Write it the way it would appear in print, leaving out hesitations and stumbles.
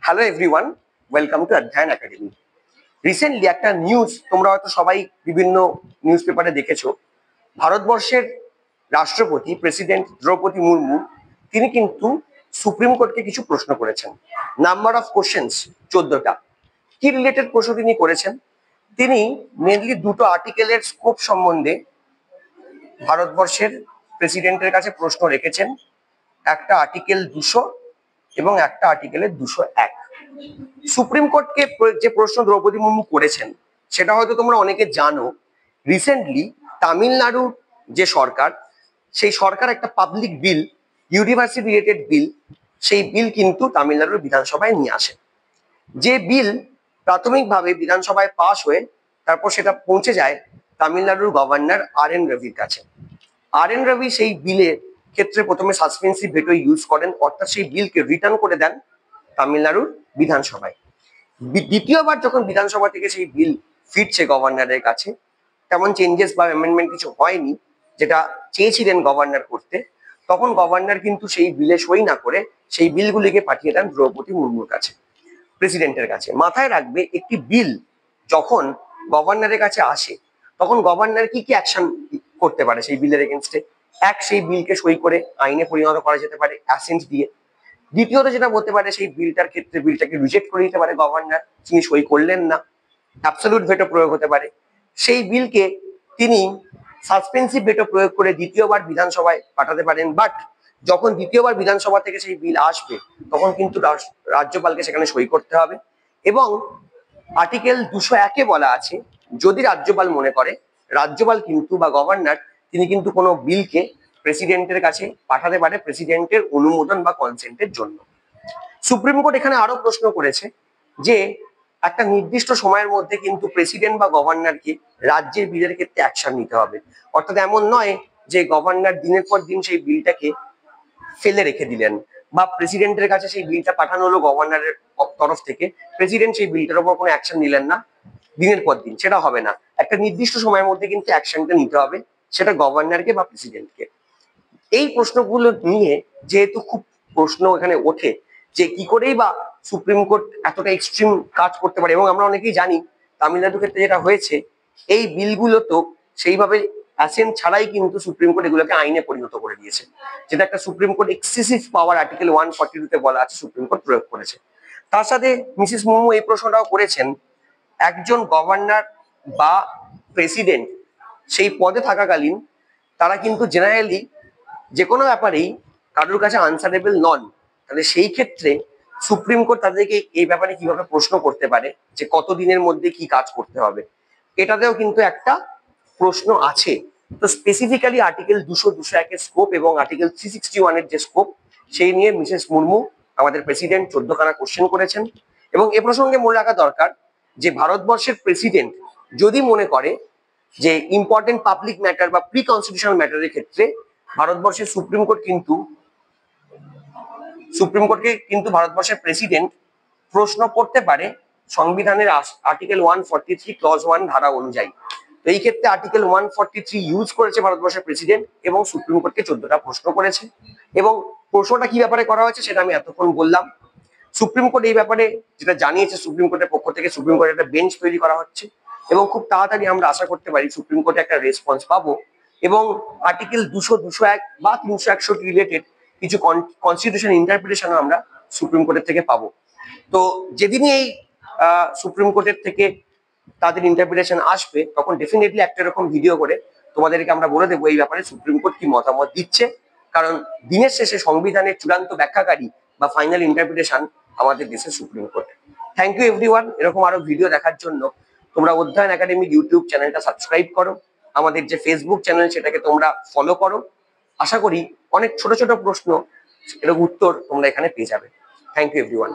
Hello everyone, welcome to অধ্যয়ন academy. Recently একটা news তোমরা হয়তো সবাই বিভিন্ন নিউজ পেপারে দেখেছো। ভারতবর্ষের রাষ্ট্রপতি প্রেসিডেন্ট দ্রৌপদী মুর্মু তিনি কিন্তু সুপ্রিম কোর্টকে কিছু প্রশ্ন করেছেন। নাম্বার অফ কোশ্চেন্স 14টা। কি রিলেটেড প্রশ্ন তিনি করেছেন? তিনি মেনলি দুটো আর্টিকেলের স্কোপ সম্বন্ধে ভারতবর্ষের প্রেসিডেন্টের কাছে প্রশ্ন রেখেছেন। একটা আর্টিকেল 200 এবং একটা আর্টিকেলের 201। সুপ্রিম কোর্টকে যে প্রশ্ন দ্রৌপদী মুর্মু করেছেন সেটা হয়তো তোমরা অনেকে জানো। রিসেন্টলি তামিলনাড়ুর যে সরকার, সেই সরকার একটা পাবলিক বিল, ইউনিভার্সিটি রিলেটেড বিল, সেই বিল কিন্তু তামিলনাড়ুর বিধানসভায় নিয়ে আসে। যে বিল প্রাথমিকভাবে বিধানসভায় পাশ হয়ে তারপর সেটা পৌঁছে যায় তামিলনাড়ুর গভর্নর আর.এন. রবির কাছে। আর.এন. রবি সেই বিলের ক্ষেত্রে প্রথমে সাসপেন্সিভ ভেটো ইউজ করেন, অর্থাৎ সেই বিলকে রিটার্ন করে দেন তামিলনাড়ুর বিধানসভায়। দ্বিতীয়বার যখন বিধানসভা থেকে সেই বিল ফিরছে গভর্নরের কাছে, তেমন চেঞ্জেস বা অ্যামেন্ডমেন্ট কিছু হয়নি যেটা চেয়েছিলেন গভর্নর করতে, তখন গভর্নর কিন্তু সেই বিলে সই না করে সেই বিলগুলিকে পাঠিয়ে দেন দ্রৌপদী মুর্মুর কাছে, প্রেসিডেন্টের কাছে। মাথায় রাখবে, একটি বিল যখন গভর্নরের কাছে আসে তখন গভর্নর কি কি অ্যাকশন করতে পারে সেই বিলের এগেনস্টে? এক, সেই বিলকে সই করে আইনে পরিণত করা যেতে পারে অ্যাসেন্ট দিয়ে। দ্বিতীয়ত যেটা বলতে পারে, সেই বিলটার ক্ষেত্রে বিলটাকে রিজেক্ট করে দিতে পারে গভর্নর, তিনি সই করলেন না, অ্যাবসলিউট ভেটো প্রয়োগ হতে পারে। সেই বিলকে তিনি সাসপেন্সিভ ভেটো প্রয়োগ করে দ্বিতীয়বার বিধানসভায় পাঠাতে পারেন। বাট যখন দ্বিতীয়বার বিধানসভা থেকে সেই বিল আসবে তখন কিন্তু রাজ্যপালকে সেখানে সই করতে হবে। এবং আর্টিকেল 201-এ বলা আছে, যদি রাজ্যপাল মনে করে, রাজ্যপাল কিন্তু বা গভর্নর তিনি কিন্তু কোনো বিলকে প্রেসিডেন্টের কাছে পাঠাতে পারে প্রেসিডেন্টের অনুমোদন বা কনসেন্টের জন্য। সুপ্রিম কোর্ট এখানে আরো প্রশ্ন করেছে যে একটা নির্দিষ্ট সময়ের মধ্যে কিন্তু প্রেসিডেন্ট বা গভর্নরকে রাজ্যের বিলের ক্ষেত্রে অ্যাকশন নিতে হবে। অর্থাৎ এমন নয় যে গভর্নর দিনের পর দিন সেই বিলটাকে ফেলে রেখে দিলেন, বা প্রেসিডেন্টের কাছে সেই বিলটা পাঠানো হলো গভর্নরের তরফ থেকে, প্রেসিডেন্ট সেই বিলটার উপর কোনো অ্যাকশন নিলেন না দিনের পর দিন, সেটা হবে না। একটা নির্দিষ্ট সময়ের মধ্যে কিন্তু অ্যাকশনটা নিতে হবে, সেটা গভর্নরকে বা প্রেসিডেন্টকে। এই প্রশ্নগুলো নিয়ে যেহেতু খুব প্রশ্ন এখানে ওঠে যে কি করেই বা সুপ্রিম কোর্ট এতটা এক্সট্রিম কাজ করতে পারে, এবং আমরা অনেকেই জানি তামিলনাড়ুর ক্ষেত্রে যেটা হয়েছে, এই বিলগুলো তো সেইভাবে অ্যাসেন্ট ছাড়াই কিন্তু সুপ্রিম কোর্ট এগুলোকে আইনে পরিণত করে দিয়েছে, যেটা একটা সুপ্রিম কোর্ট এক্সেসিভ পাওয়ার আর্টিকেল 142-তে বলা আছে সুপ্রিম কোর্ট প্রয়োগ করেছে। তার সাথে মিসেস মুর্মু এই প্রশ্নটাও করেছেন, একজন গভর্নর বা প্রেসিডেন্ট সেই পদে থাকাকালীন তারা কিন্তু জেনারেলি যে কোনো ব্যাপারেই কারোর কাছে আনসারেবল নন, তাহলে সেই ক্ষেত্রে সুপ্রিম কোর্ট তাদেরকে এই ব্যাপারে কিভাবে প্রশ্ন করতে পারে যে কতদিনের মধ্যে কি কাজ করতে হবে, এটাতেও কিন্তু একটা প্রশ্ন আছে। তো স্পেসিফিক্যালি আর্টিকেল 200-201-এর স্কোপ এবং আর্টিকেল 361-এর যে স্কোপ, সেই নিয়ে মিসেস মুর্মু আমাদের প্রেসিডেন্ট 14খানা কোশ্চেন করেছেন। এবং এ প্রসঙ্গে মনে রাখা দরকার যে ভারতবর্ষের প্রেসিডেন্ট যদি মনে করে যে ইম্পর্টেন্ট পাবলিক ম্যাটার বা প্রি কনস্টিটিউশনাল ম্যাটারের ক্ষেত্রে ভারতবর্ষের সুপ্রিম কোর্টকে কিন্তু ভারতবর্ষের প্রেসিডেন্ট প্রশ্ন করতে পারে সংবিধানের আর্টিকেল 143 ক্লজ 1 ধারা অনুযায়ী। তো এই ক্ষেত্রে আর্টিকেল 143 ইউজ করেছে ভারতবর্ষের প্রেসিডেন্ট এবং সুপ্রিম কোর্টকে 14টা প্রশ্ন করেছে। এবং প্রশ্নটা কি ব্যাপারে করা হয়েছে সেটা আমি এতক্ষণ বললাম। সুপ্রিম কোর্ট এই ব্যাপারে যেটা জানিয়েছে, সুপ্রিম কোর্টের পক্ষ থেকে সুপ্রিম কোর্টের একটা বেঞ্চ তৈরি করা হচ্ছে এবং খুব তাড়াতাড়ি আমরা আশা করতে পারি সুপ্রিম কোর্টে একটা রেসপন্স পাবো এবং আর্টিকেল 200, 201 বা 361 রিলেটেড কিছু কনস্টিটিউশন ইন্টারপ্রিটেশনও আমরা সুপ্রিম কোর্টের থেকে পাবো। তো যেদিনই এই সুপ্রিম কোর্টের থেকে তাদের ইন্টারপ্রিটেশন আসবে তখন ডেফিনেটলি একটা এরকম ভিডিও করে তোমাদেরকে আমরা বলে দেবো এই ব্যাপারে সুপ্রিম কোর্ট কি মতামত দিচ্ছে। কারণ দিনের শেষে সংবিধানের চূড়ান্ত ব্যাখ্যাকারী বা ফাইনাল ইন্টারপ্রিটেশন আমাদের দেশের supreme court. Thank you everyone. এরকম আরো ভিডিও দেখার জন্য তোমরা অধ্যয়ন একাডেমির ইউটিউব চ্যানেলটা সাবস্ক্রাইব করো, আমাদের যে ফেসবুক চ্যানেল সেটাকে তোমরা ফলো করো। আশা করি অনেক ছোট ছোট প্রশ্ন, এর উত্তর তোমরা এখানে পেয়ে যাবে। Thank you everyone.